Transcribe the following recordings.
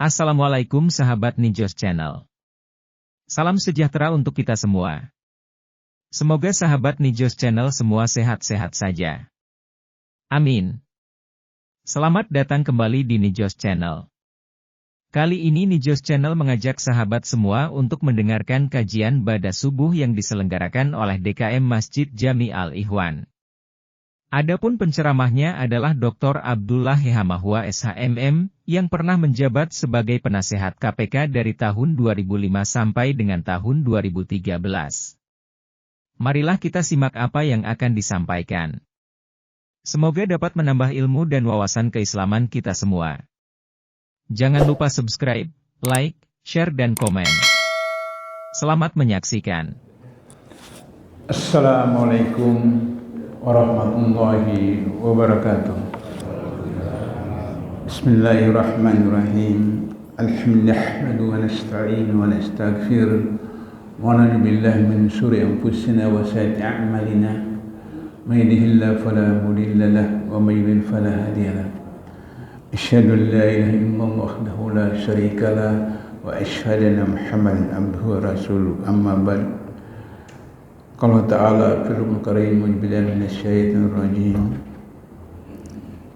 Assalamualaikum sahabat Nijos Channel. Salam sejahtera untuk kita semua. Semoga sahabat Nijos Channel semua sehat-sehat saja. Amin. Selamat datang kembali di Nijos Channel. Kali ini Nijos Channel mengajak sahabat semua untuk mendengarkan kajian Ba'da Subuh yang diselenggarakan oleh DKM Masjid Jami Al-Ikhwan. Adapun penceramahnya adalah Dr. Abdullah Hehamahwa SHMM, yang pernah menjabat sebagai penasehat KPK dari tahun 2005 sampai dengan tahun 2013. Marilah kita simak apa yang akan disampaikan. Semoga dapat menambah ilmu dan wawasan keislaman kita semua. Jangan lupa subscribe, like, share dan komen. Selamat menyaksikan. Assalamualaikum warahmatullahi wabarakatuh. Bismillahirrahmanirrahim. Alhamdulillah wa nasta'inu wa nastaghfir wa na'udzu billahi min shururi anfusina wa sayyiati a'malina. May yahdihillahu fala mudilla lahu wa may yudlil fala hadiya lahu. Asyhadu an la ilaha illallah wahdahu la syarika lahu wa asyhadu anna Muhammadan abduhu wa rasuluhu. Amma ba'd. Allah Ta'ala firman karim billahi minasyaitonir rajim.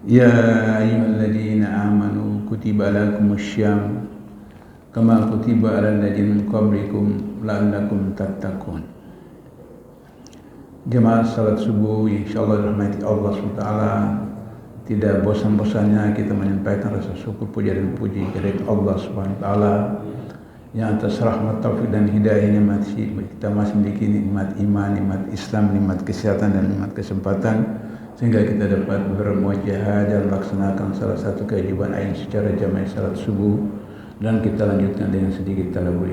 Ya ayyuhalladzina amanu kutiba alaikumussyam kama kutiba alal ladzina min qablikum la'allakum tattaqun. Jemaah salat subuh insyaallah dirahmati Allah SWT. Tidak bosan-bosannya kita menyampaikan rasa syukur, puja dan puji kepada Allah SWT yang atas rahmat, taufik dan hidayahnya kita masih memiliki nikmat iman, nikmat Islam, nikmat kesehatan dan nikmat kesempatan sehingga kita dapat bermuajahah dan melaksanakan salah satu kewajiban ain secara jamaah salat subuh, dan kita lanjutkan dengan sedikit talabul.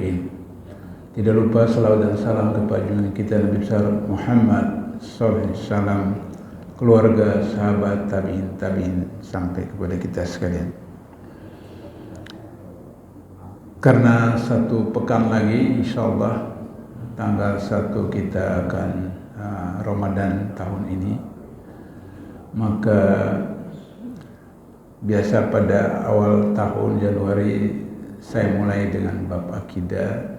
Tidak lupa salawat dan salam kepada junjungan kita Nabi besar Muhammad sallallahu alaihi wasallam, keluarga, sahabat, tabi'in sampai kepada kita sekalian. Karena satu pekan lagi insyaallah tanggal 1 kita akan Ramadan tahun ini, maka biasa pada awal tahun Januari saya mulai dengan bab akidah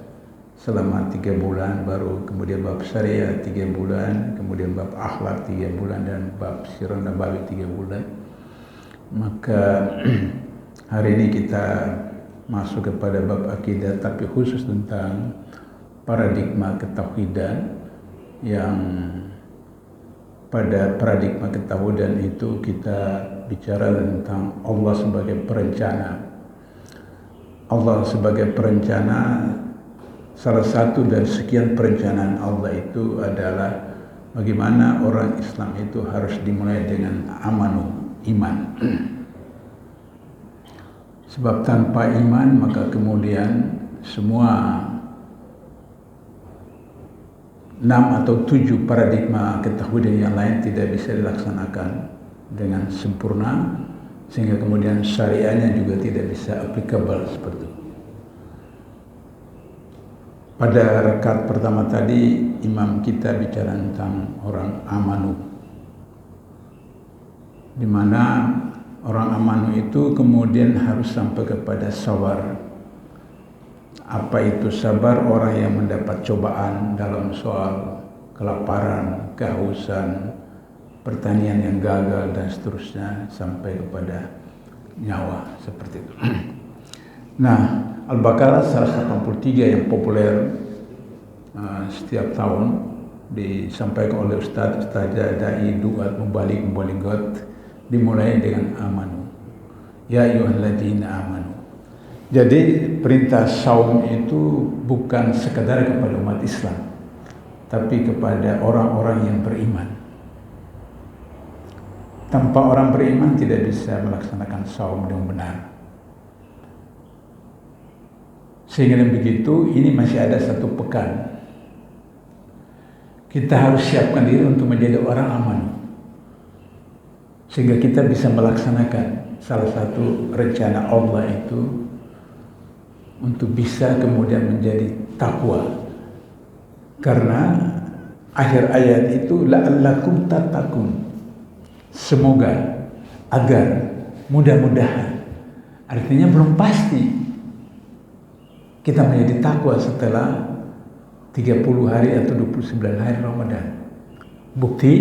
selama 3 bulan, baru kemudian bab syariah 3 bulan, kemudian bab akhlak 3 bulan, dan bab sirah nabawi 3 bulan. Maka hari ini kita masuk kepada bab akidah, tapi khusus tentang paradigma ketauhidan, yang pada paradigma ketauhidan itu kita bicara tentang Allah sebagai perencana. Allah sebagai perencana, salah satu dari sekian perencanaan Allah itu adalah bagaimana orang Islam itu harus dimulai dengan amanu, iman. Sebab tanpa iman maka kemudian semua 6 atau 7 paradigma ketauhidan yang lain tidak bisa dilaksanakan dengan sempurna, sehingga kemudian syariahnya juga tidak bisa applicable seperti itu. Pada rakaat pertama tadi imam kita bicara tentang orang amanu, di mana orang amanu itu kemudian harus sampai kepada sabar. Apa itu sabar? Orang yang mendapat cobaan dalam soal kelaparan, kehausan, pertanian yang gagal dan seterusnya sampai kepada nyawa seperti itu. Nah, Al-Baqarah 183 yang populer setiap tahun disampaikan oleh Ustaz, dai, duat, mubalik-mubaligat, dimulai dengan amanu. Ya ayyuhalladzina amanu. Jadi perintah saum itu bukan sekadar kepada umat Islam, tapi kepada orang-orang yang beriman. Tanpa orang beriman tidak bisa melaksanakan saum dengan benar. Sehingga dengan begitu, ini masih ada 1 pekan. Kita harus siapkan diri untuk menjadi orang aman, sehingga kita bisa melaksanakan salah satu rencana Allah itu untuk bisa kemudian menjadi takwa. Karena akhir ayat itu la'allakum tattaqun, semoga, agar, mudah-mudahan. Artinya belum pasti kita menjadi takwa setelah 30 hari atau 29 hari Ramadan. Bukti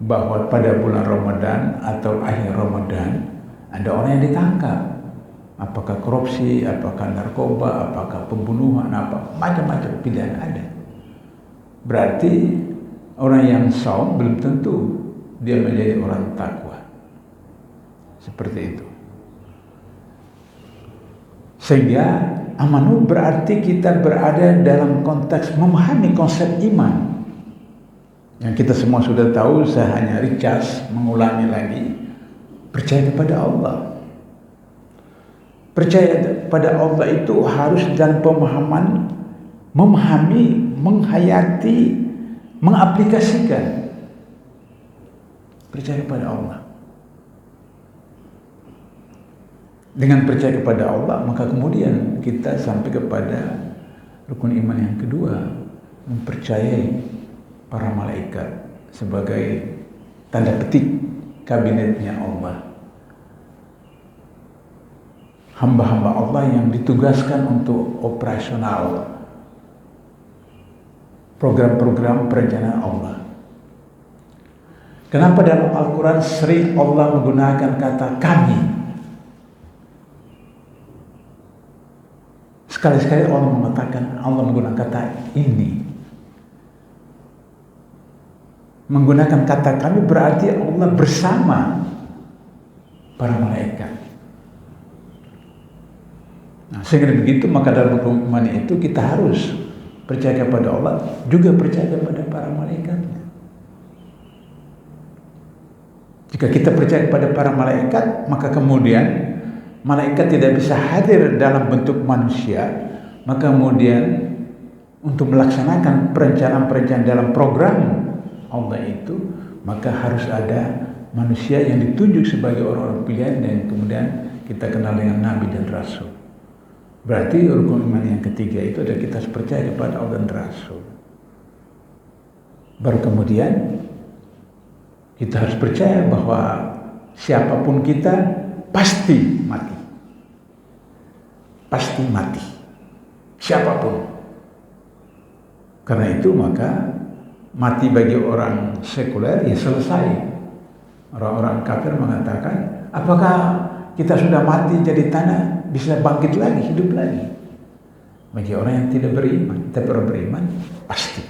bahwa pada bulan Ramadan atau akhir Ramadan ada orang yang ditangkap. Apakah korupsi, apakah narkoba, apakah pembunuhan, apa macam-macam pilihan ada. Berarti orang yang saum belum tentu dia menjadi orang takwa. Seperti itu. Sehingga amanu berarti kita berada dalam konteks memahami konsep iman. Yang kita semua sudah tahu, saya hanya ringkas mengulangi lagi. Percaya kepada Allah. Percaya pada Allah itu harus dalam pemahaman, memahami, menghayati, mengaplikasikan. Percaya kepada Allah. Dengan percaya kepada Allah, maka kemudian kita sampai kepada rukun iman yang kedua, mempercayai para malaikat sebagai tanda petik kabinetnya Allah. Hamba-hamba Allah yang ditugaskan untuk operasional program-program perencanaan Allah. Kenapa dalam Al-Quran sering Allah menggunakan kata kami? Sekali-sekali Allah menggunakan kata ini. Menggunakan kata kami berarti Allah bersama para malaikat. Nah, sehingga begitu maka dalam hukum iman itu kita harus percaya kepada Allah, juga percaya kepada para malaikatnya. Jika kita percaya kepada para malaikat, maka kemudian malaikat tidak bisa hadir dalam bentuk manusia, maka kemudian untuk melaksanakan perencanaan-perencanaan dalam program Allah itu, maka harus ada manusia yang ditunjuk sebagai orang-orang pilihan dan kemudian kita kenal dengan Nabi dan Rasul. Berarti rukun iman yang ketiga itu adalah kita harus percaya kepada Allah dan Rasul. Baru kemudian kita harus percaya bahwa siapapun kita pasti mati. Pasti mati. Siapapun. Karena itu maka mati bagi orang sekuler ya selesai. Orang-orang kafir mengatakan, apakah kita sudah mati jadi tanah bisa bangkit lagi, hidup lagi? Bagi orang yang tidak beriman, tapi orang beriman pasti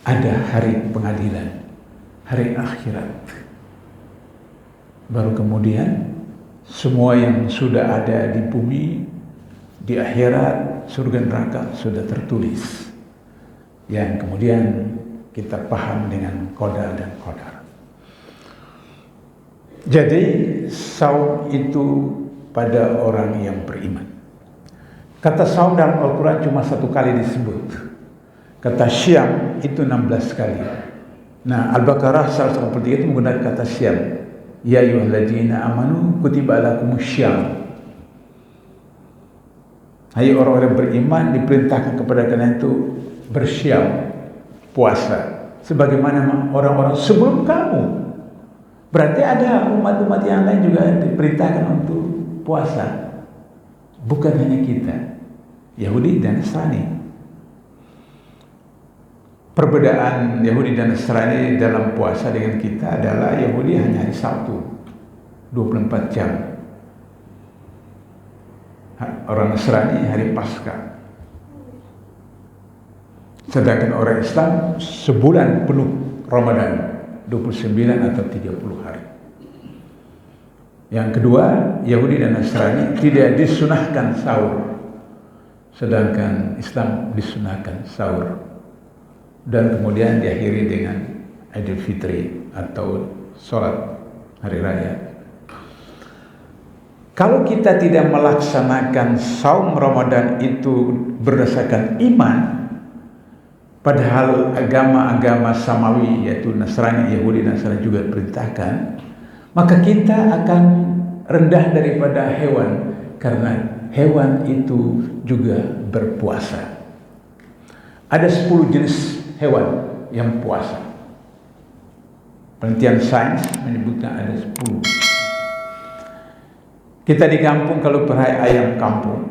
ada hari pengadilan, hari akhirat. Baru kemudian semua yang sudah ada di bumi, di akhirat, surga neraka sudah tertulis. Yang kemudian kita paham dengan qada dan qadar. Jadi saum itu pada orang yang beriman. Kata saum dalam Al-Quran cuma satu kali disebut. Kata syam itu 16 kali. Nah, Al-Baqarah 183 itu menggunakan kata syam. Ya ayyuhalladzina amanu kutiba alaikumus syam. Hai orang-orang beriman, diperintahkan kepada kalian itu bersyam, puasa, sebagaimana orang-orang sebelum kamu. Berarti ada umat-umat yang lain juga diperintahkan untuk puasa. Bukan hanya kita, Yahudi dan Nasrani. Perbedaan Yahudi dan Nasrani dalam puasa dengan kita adalah Yahudi hanya hari Sabtu 24 jam. Orang Nasrani hari Paskah. Sedangkan orang Islam sebulan penuh Ramadan, 29 atau 30 hari. Yang kedua, Yahudi dan Nasrani tidak disunahkan sahur, sedangkan Islam disunahkan sahur. Dan kemudian diakhiri dengan Idul Fitri atau sholat hari raya. Kalau kita tidak melaksanakan saum Ramadan itu berdasarkan iman, padahal agama-agama samawi yaitu Nasrani, Yahudi, dan Nasrani juga diperintahkan, maka kita akan rendah daripada hewan, karena hewan itu juga berpuasa. Ada 10 jenis hewan yang puasa. Penelitian sains menyebutkan ada 10. Kita di kampung kalau peraya ayam kampung,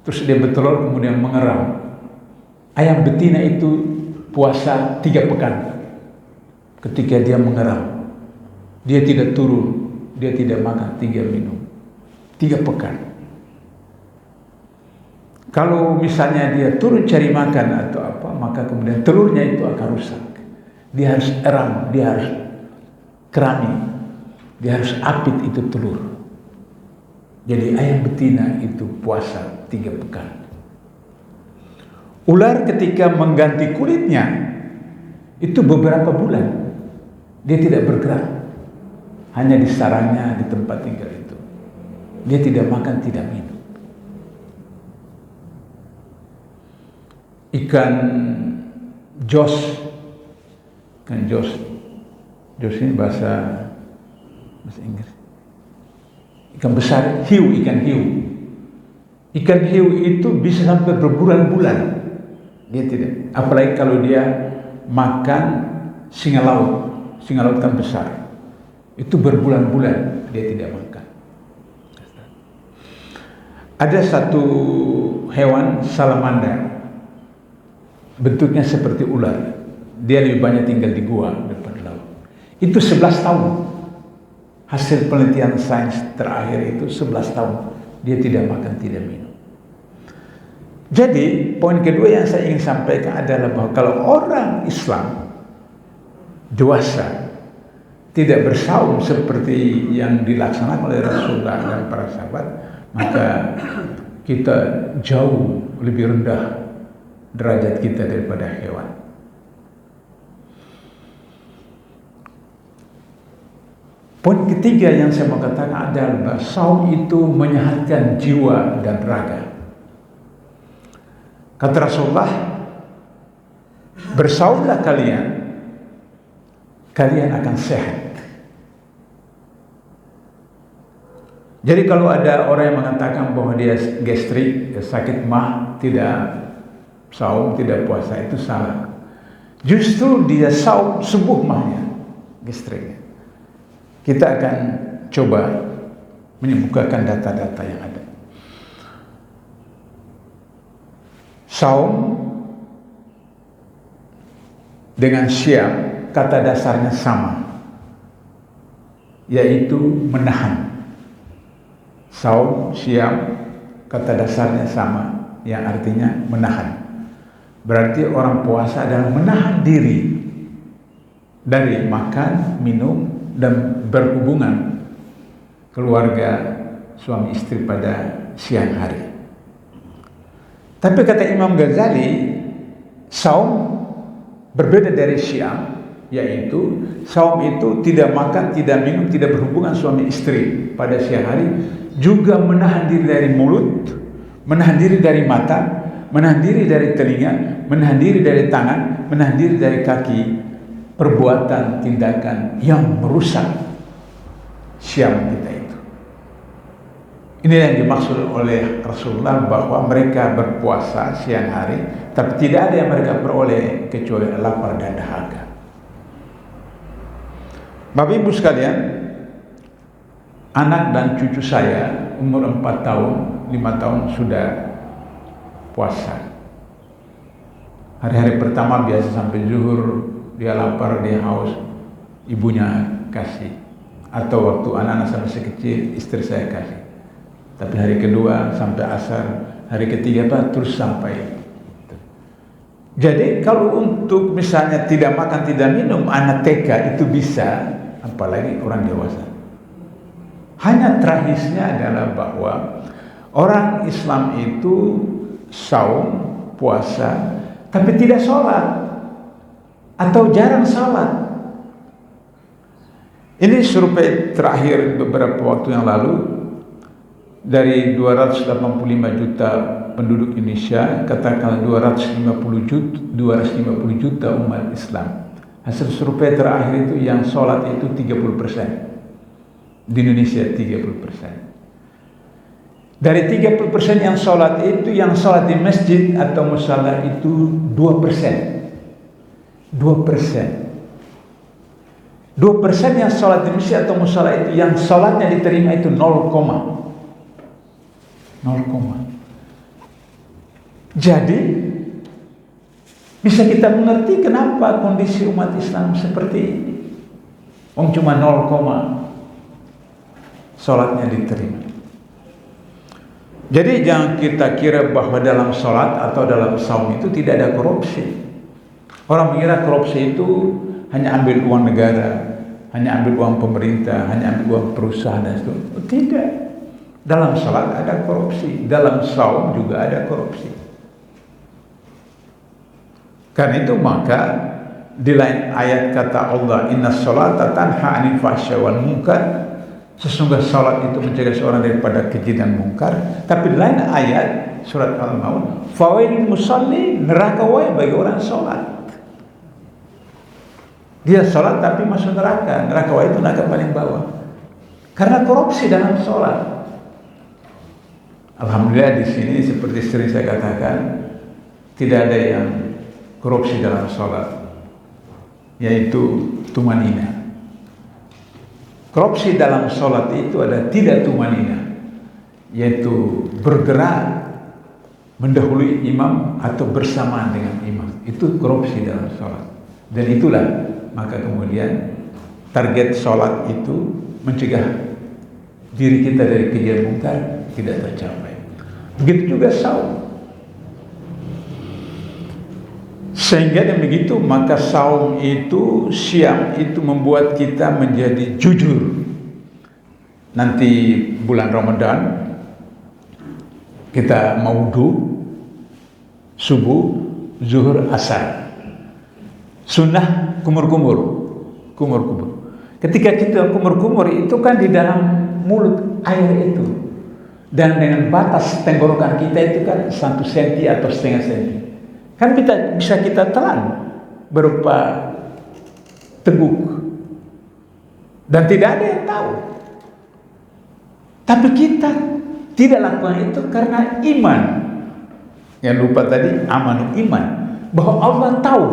terus dia bertelur kemudian mengerang. Ayam betina itu puasa 3 pekan. Ketika dia mengerang, dia tidak turun, dia tidak makan, 3 minum, 3 pekan. Kalau misalnya dia turun cari makan atau apa, maka kemudian telurnya itu akan rusak. Dia harus erang, dia harus kerami, dia harus apit itu telur. Jadi ayam betina itu puasa 3 pekan. Ular ketika mengganti kulitnya itu beberapa bulan dia tidak bergerak, hanya di sarangnya, di tempat tinggal itu. Dia tidak makan, tidak minum. Ikan jos, jos ini bahasa Inggris. Ikan besar, ikan hiu. Ikan hiu itu bisa sampai berbulan-bulan. Dia tidak. Apalagi kalau dia makan singa laut. Singa laut kan besar. Itu berbulan-bulan dia tidak makan. Ada satu hewan salamander. Bentuknya seperti ular. Dia lebih banyak tinggal di gua depan laut. Itu 11 tahun. Hasil penelitian sains terakhir itu 11 tahun. Dia tidak makan, tidak minum. Jadi poin kedua yang saya ingin sampaikan adalah bahwa kalau orang Islam dewasa tidak bersaum seperti yang dilaksanakan oleh Rasulullah dan para sahabat, maka kita jauh lebih rendah derajat kita daripada hewan. Poin ketiga yang saya mau katakan adalah saum itu menyehatkan jiwa dan raga. Kata Rasulullah, bersaumlah kalian akan sehat. Jadi kalau ada orang yang mengatakan bahwa dia gastrik, sakit mah, tidak saum, tidak puasa, itu salah. Justru dia saum sembuh mahnya, gastriknya. Kita akan coba menyembuhkan data-data yang ada. Saum dengan siam kata dasarnya sama, yaitu menahan. Saum, siam kata dasarnya sama, yang artinya menahan. Berarti orang puasa adalah menahan diri dari makan, minum, dan berhubungan keluarga suami istri pada siang hari. Tapi kata Imam Ghazali, saum berbeda dari siam, yaitu saum itu tidak makan, tidak minum, tidak berhubungan suami istri pada siang hari, juga menahan diri dari mulut, menahan diri dari mata, menahan diri dari telinga, menahan diri dari tangan, menahan diri dari kaki, perbuatan, tindakan yang merusak siam kita itu. Ini yang dimaksud oleh Rasulullah, bahwa mereka berpuasa siang hari, tapi tidak ada yang mereka peroleh kecuali lapar dan dahaga. Bapak Ibu sekalian, anak dan cucu saya umur 4 tahun, 5 tahun sudah puasa. Hari-hari pertama biasa sampai zuhur, dia lapar, dia haus, ibunya kasih. Atau waktu anak-anak saya masih kecil, istri saya kasih. Tapi hari kedua sampai asar, hari ketiga terus sampai. Jadi kalau untuk misalnya tidak makan, tidak minum, anak TK itu bisa, apalagi orang dewasa. Hanya tragisnya adalah bahwa orang Islam itu saum, puasa, tapi tidak sholat atau jarang sholat. Ini survei terakhir beberapa waktu yang lalu, dari 285 juta penduduk Indonesia, katakanlah 250 juta umat Islam. Hasil survei terakhir itu yang sholat itu 30%. Di Indonesia 30%. Dari 30% yang sholat itu, yang sholat di masjid atau musala itu 2%. 2% yang sholat di masjid atau musala itu, yang sholatnya diterima itu 0, Jadi bisa kita mengerti kenapa kondisi umat Islam seperti ini. Cuma 0, sholatnya diterima. Jadi jangan kita kira bahwa dalam sholat atau dalam saum itu tidak ada korupsi. Orang mengira korupsi itu hanya ambil uang negara, hanya ambil uang pemerintah, hanya ambil uang perusahaan dan sebagainya. Tidak. Dalam sholat ada korupsi, dalam saum juga ada korupsi. Karena itu maka di lain ayat kata Allah, inna sholata tanha 'anil fahsya wal munkar, sesungguhnya salat itu mencegah seorang daripada keji dan mungkar. Tapi di lain ayat surat Al-Maun, fawailil musalli, neraka wae bagi orang salat. Dia salat tapi masuk neraka. Neraka wae itu neraka paling bawah. Karena korupsi dalam salat. Alhamdulillah di sini seperti sering saya katakan, tidak ada yang korupsi dalam salat, yaitu tumanina. Korupsi dalam sholat itu ada tidak tumanina, yaitu bergerak mendahului imam atau bersamaan dengan imam. Itu korupsi dalam sholat. Dan itulah maka kemudian target sholat itu mencegah diri kita dari keji mungkar tidak tercapai. Begitu juga saum. Sehingga dengan begitu maka saum itu, siam itu membuat kita menjadi jujur. Nanti bulan Ramadan kita mau wudu subuh, zuhur, asar. Sunnah kumur-kumur. Ketika kita kumur-kumur itu kan di dalam mulut air itu. Dan dengan batas tenggorokan kita itu kan 1 senti atau setengah senti. Kan bisa kita telan berupa teguk dan tidak ada yang tahu. Tapi kita tidak lakukan itu karena iman. Yang lupa tadi amanu iman, bahwa Allah tahu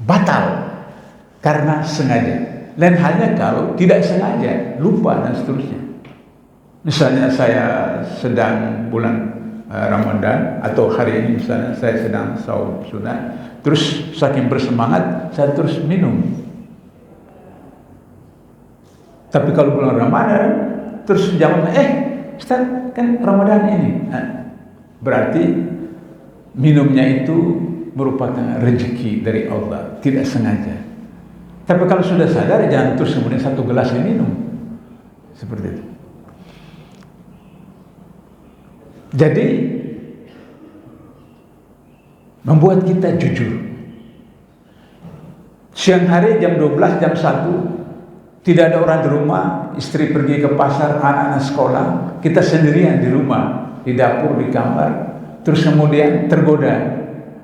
batal karena sengaja. Lain halnya kalau tidak sengaja, lupa dan seterusnya. Misalnya saya sedang bulan Ramadan atau hari ini misalnya saya sedang saum sunat, terus saking bersemangat saya terus minum. Tapi kalau bulan Ramadan terus jawab, Ustaz kan Ramadan ini, berarti minumnya itu merupakan rezeki dari Allah, tidak sengaja. Tapi kalau sudah sadar jangan terus kemudian 1 gelas minum seperti itu. Jadi membuat kita jujur. Siang hari jam 12, jam 1 tidak ada orang di rumah, istri pergi ke pasar, anak-anak sekolah, kita sendirian di rumah, di dapur, di kamar. Terus kemudian tergoda,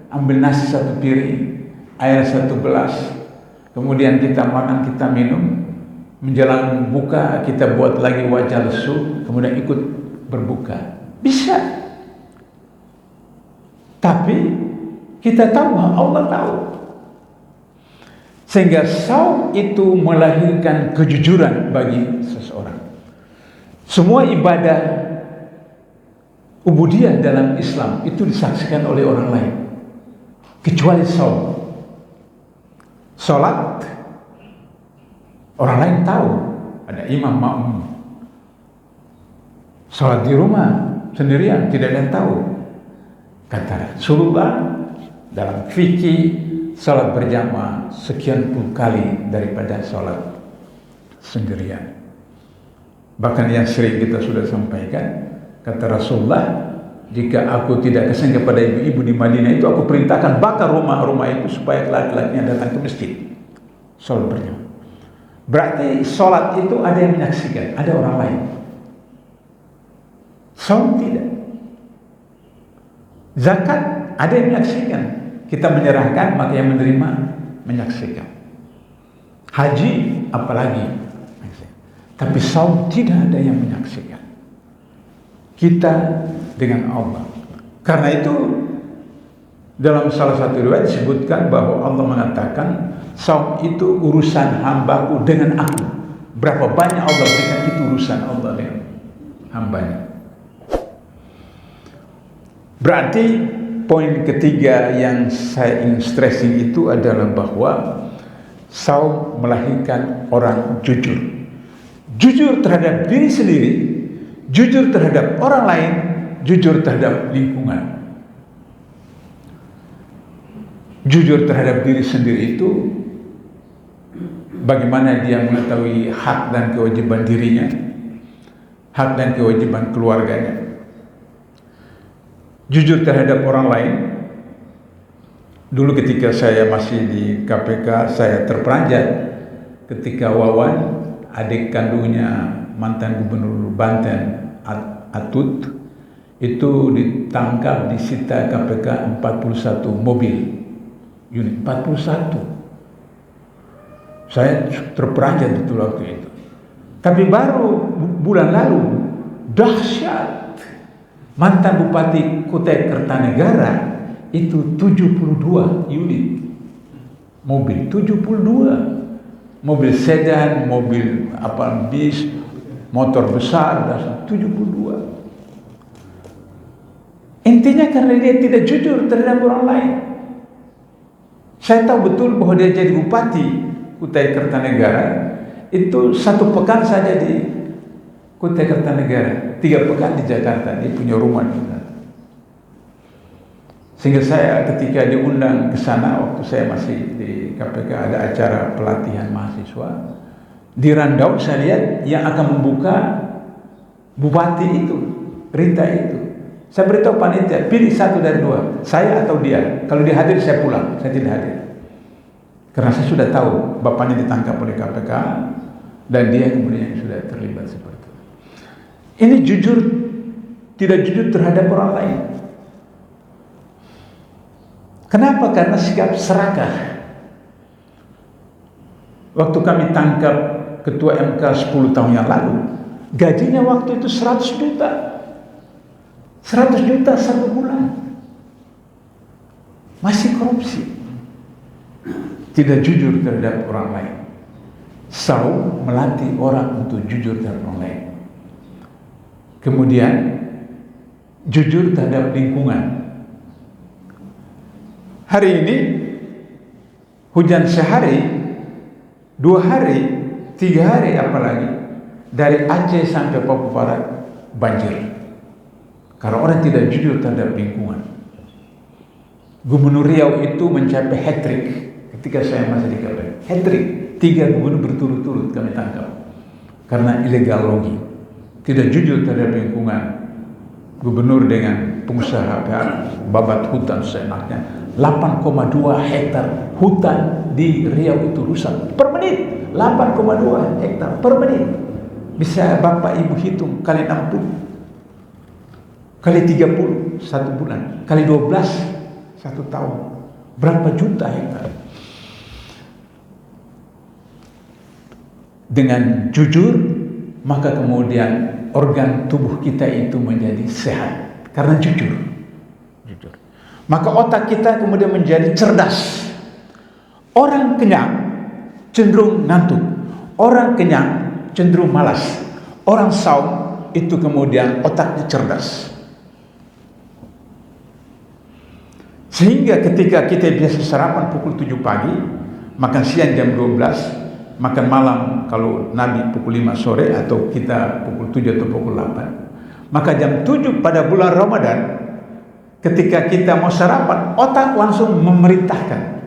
ambil nasi 1 piring, air 1 gelas, kemudian kita makan, kita minum. Menjelang buka kita buat lagi wajah lesu, kemudian ikut berbuka. Bisa. Tapi kita tahu bahwa Allah tahu. Sehingga saum itu melahirkan kejujuran bagi seseorang. Semua ibadah ubudiyah dalam Islam itu disaksikan oleh orang lain, kecuali saum. Salat orang lain tahu, ada imam makmum. Salat di rumah sendirian tidak ada yang tahu. Kata Rasulullah dalam fikih, salat berjamaah sekian puluh kali daripada salat sendirian. Bahkan yang sering kita sudah sampaikan, kata Rasulullah, jika aku tidak kasihan kepada ibu-ibu di Madinah itu, aku perintahkan bakar rumah-rumah itu supaya laki-lakinya datang ke masjid salat berjamaah. Berarti salat itu ada yang menyaksikan, ada orang lain. Saum tidak. Zakat ada yang menyaksikan, kita menyerahkan maka yang menerima menyaksikan. Haji apalagi. Tapi saum tidak ada yang menyaksikan. Kita dengan Allah. Karena itu dalam salah satu riwayat disebutkan bahwa Allah mengatakan saum itu urusan hambaku dengan aku. Berapa banyak Allah berikan, itu urusan Allah dengan hambanya. Berarti poin ketiga yang saya ingin stressing itu adalah bahwa saum melahirkan orang jujur. Jujur terhadap diri sendiri, jujur terhadap orang lain, jujur terhadap lingkungan. Jujur terhadap diri sendiri itu bagaimana dia mengetahui hak dan kewajiban dirinya, hak dan kewajiban keluarganya. Jujur terhadap orang lain. Dulu ketika saya masih di KPK, saya terperanjat ketika Wawan, adik kandungnya mantan gubernur Banten, Atut, itu ditangkap, disita KPK 41 mobil unit, 41. Saya terperanjat betul waktu itu. Tapi baru bulan lalu, dahsyat, mantan Bupati Kutai Kertanegara itu 72 unit mobil, 72 mobil sedan, mobil bis, motor besar, 72. Intinya karena dia tidak jujur terhadap orang lain. Saya tahu betul bahwa dia jadi Bupati Kutai Kertanegara itu 1 pekan saja di Kutai Kertanegara, 3 pekan di Jakarta. Dia punya rumah di sana. Sehingga saya ketika diundang ke sana waktu saya masih di KPK, ada acara pelatihan mahasiswa di Randau, saya lihat yang akan membuka bupati itu, Rita itu. Saya beritahu panitia, pilih 1 dari 2, saya atau dia. Kalau dia hadir saya pulang, saya tidak hadir. Karena saya sudah tahu bapaknya ditangkap oleh KPK dan dia kemudian sudah terlibat seperti itu. Ini jujur, tidak jujur terhadap orang lain. Kenapa? Karena sikap serakah. Waktu kami tangkap Ketua MK 10 tahun yang lalu, gajinya waktu itu 100 juta. 100 juta 1 bulan. Masih korupsi. Tidak jujur terhadap orang lain. Saum melatih orang untuk jujur terhadap orang lain. Kemudian jujur terhadap lingkungan. Hari ini hujan sehari, 2 hari, 3 hari apalagi, dari Aceh sampai Papua Barat banjir. Karena orang tidak jujur terhadap lingkungan. Gubernur Riau itu mencapai hat-trick ketika saya masih di KPK. Hat-trick, 3 gubernur berturut-turut kami tangkap karena illegal logging, tidak jujur terhadap lingkungan. Gubernur dengan pengusaha babat hutan seenaknya, 8,2 hektar hutan di Riau itu rusak per menit. 8,2 hektar per menit. Bisa Bapak Ibu hitung kali 60, kali 30 1 bulan, kali 12 1 tahun, berapa juta hektar. Dengan jujur, maka kemudian organ tubuh kita itu menjadi sehat karena jujur. Maka otak kita kemudian menjadi cerdas. Orang kenyang cenderung ngantuk, orang kenyang cenderung malas. Orang saum itu kemudian otaknya cerdas. Sehingga ketika kita biasa sarapan pukul 7 pagi, makan siang jam 12, makan malam kalau Nabi pukul 5 sore atau kita pukul 7 atau pukul 8. Maka jam 7 pada bulan Ramadan, ketika kita mau sarapan, otak langsung memerintahkan.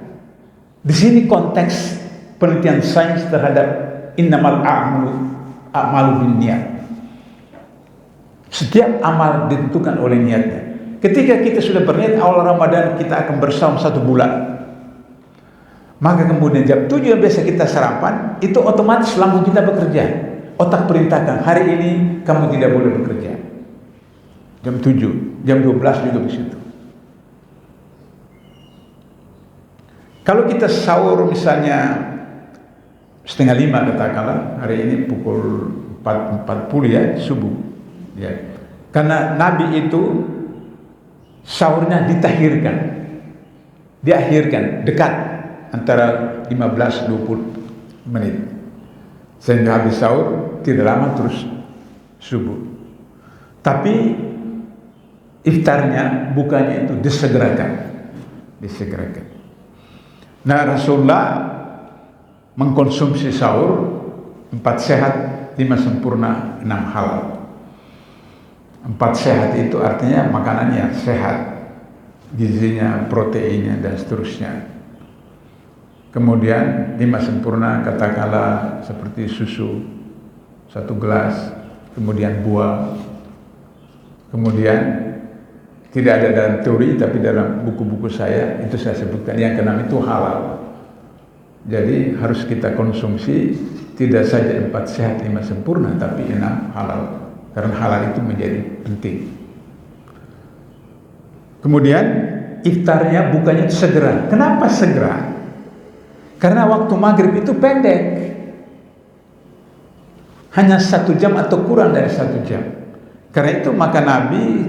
Di sini konteks penelitian sains terhadap innamal a'malu binniyat. Setiap amal ditentukan oleh niatnya. Ketika kita sudah berniat awal Ramadan kita akan bersaum 1 bulan, maka kemudian jam 7 biasa kita sarapan, itu otomatis lambung kita bekerja. Otak perintahkan, hari ini kamu tidak boleh bekerja. Jam 7, jam 12 juga begitu. Kalau kita sahur misalnya 4:30 katakanlah, hari ini pukul 4.40 ya, subuh ya. Karena Nabi itu sahurnya diakhirkan dekat antara 15-20 menit, sehingga habis sahur tidak lama terus subuh. Tapi iftarnya, bukanya itu disegerakan. Nah, Rasulullah mengkonsumsi sahur 4 sehat, 5 sempurna, 6 halal. 4 sehat itu artinya makanannya sehat, gizinya, proteinnya, dan seterusnya. Kemudian 5 sempurna, katakanlah seperti susu 1 gelas, kemudian buah. Kemudian tidak ada dalam teori, tapi dalam buku-buku saya itu saya sebutkan yang keenam itu halal. Jadi harus kita konsumsi tidak saja 4 sehat 5 sempurna, tapi 6 halal. Karena halal itu menjadi penting. Kemudian iftarnya, bukanya itu segera. Kenapa segera? Karena waktu maghrib itu pendek, hanya 1 jam atau kurang dari 1 jam. Karena itu maka Nabi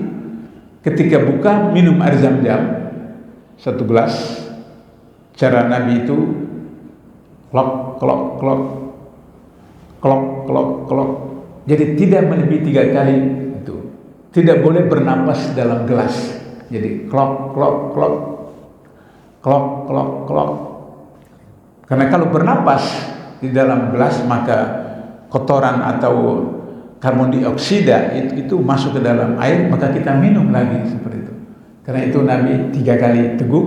ketika buka minum air zam-zam 1 gelas. Cara Nabi itu klok klok klok klok klok klok. Jadi tidak melebihi 3 kali itu. Tidak boleh bernapas dalam gelas. Jadi klok klok klok klok klok klok. Karena kalau bernapas di dalam gelas maka kotoran atau karbon dioksida itu masuk ke dalam air, maka kita minum lagi seperti itu. Karena itu Nabi 3 kali teguk,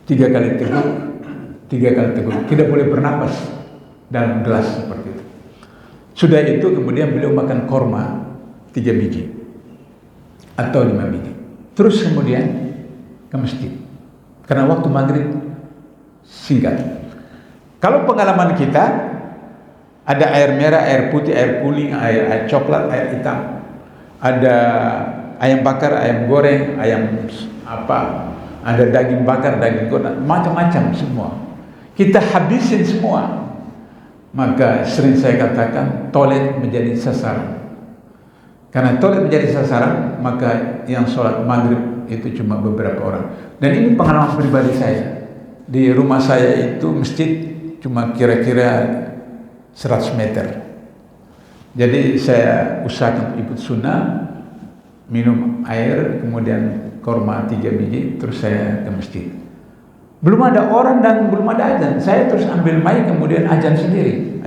3 kali teguk, 3 kali teguk. Tidak boleh bernapas dalam gelas seperti itu. Sudah itu kemudian beliau makan korma 3 biji atau 5 biji. Terus kemudian ke masjid. Karena waktu maghrib singkat. Kalau pengalaman kita, ada air merah, air putih, air kuning, air coklat, air hitam. Ada ayam bakar, ayam goreng, ayam apa, ada daging bakar, daging goreng, macam-macam semua. Kita habisin semua. Maka sering saya katakan toilet menjadi sasaran. Karena toilet menjadi sasaran, maka yang sholat maghrib itu cuma beberapa orang. Dan ini pengalaman pribadi saya. Di rumah saya itu masjid cuma kira-kira 100 meter. Jadi saya usahakan ikut sunnah, minum air, kemudian korma 3 biji, terus saya ke masjid. Belum ada orang dan belum ada azan. Saya terus ambil mic, kemudian azan sendiri.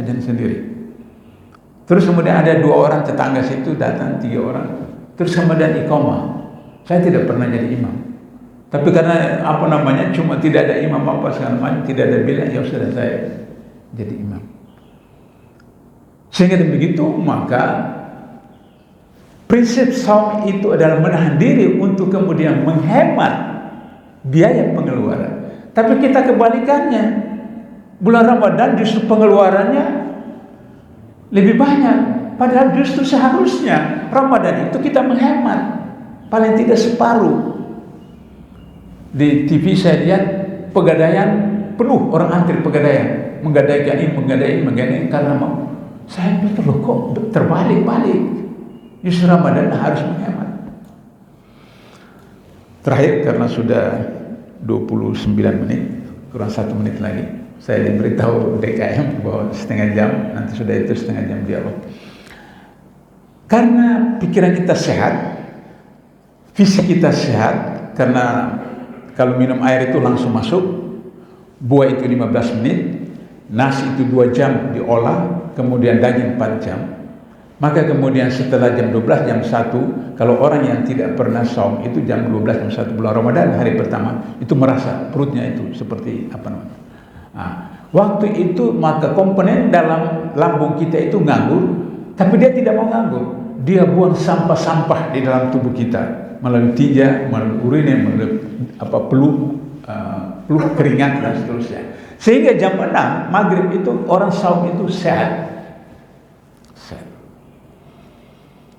Terus kemudian ada 2 orang tetangga situ datang, 3 orang. Terus kemudian iqamah. Saya tidak pernah jadi imam. Tapi karena cuma tidak ada imam apa segala macam, tidak ada bilang, ya sudah saya jadi imam. Sehingga begitu maka prinsip saum itu adalah menahan diri untuk kemudian menghemat biaya pengeluaran. Tapi kita kebalikannya, bulan Ramadan justru pengeluarannya lebih banyak. Padahal justru seharusnya Ramadan itu kita menghemat paling tidak separuh. Di TV saya lihat pegadaian penuh, orang antri pegadaian, menggadaikan ini, menggadaikan karena mau. Saya pikir loh kok terbalik-balik. Justru Ramadan harus menghemat. Terakhir karena sudah 29 menit, kurang 1 menit lagi, saya diberitahu DKM bahwa setengah jam, nanti sudah itu setengah jam dialog. Karena pikiran kita sehat, fisik kita sehat, karena kalau minum air itu langsung masuk, buah itu 15 menit, nasi itu 2 jam diolah, kemudian daging 4 jam. Maka kemudian setelah jam 12, jam 1, kalau orang yang tidak pernah saum itu jam 12, jam 1 bulan Ramadan, hari pertama, itu merasa perutnya itu seperti apa namanya. Nah, waktu itu maka komponen dalam lambung kita itu nganggur, tapi dia tidak mau nganggur. Dia buang sampah-sampah di dalam tubuh kita, melalui tinja, melalui urine, melalui peluh keringat dan seterusnya. Sehingga jam 6 maghrib itu orang saum itu sehat.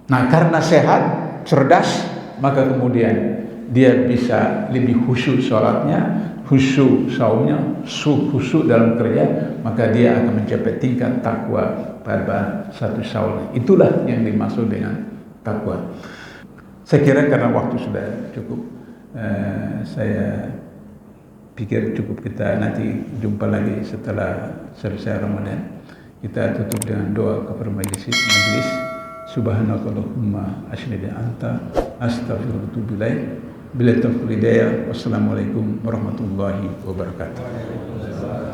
Nah, karena sehat, cerdas, maka kemudian dia bisa lebih khusyuk sholatnya, khusyuk saumnya, khusyuk dalam kerja, maka dia akan mencapai tingkat takwa pada 1 Syawal. Itulah yang dimaksud dengan takwa. Saya kira karena waktu sudah cukup, saya pikir cukup, kita nanti jumpa lagi setelah selesai Ramadan. Kita tutup dengan doa kepada majelis. Subhanakallahumma asyhadu an anta astaghfiruka wa atubu ilaik. Bila taufiq hidayah. Wassalamualaikum warahmatullahi wabarakatuh.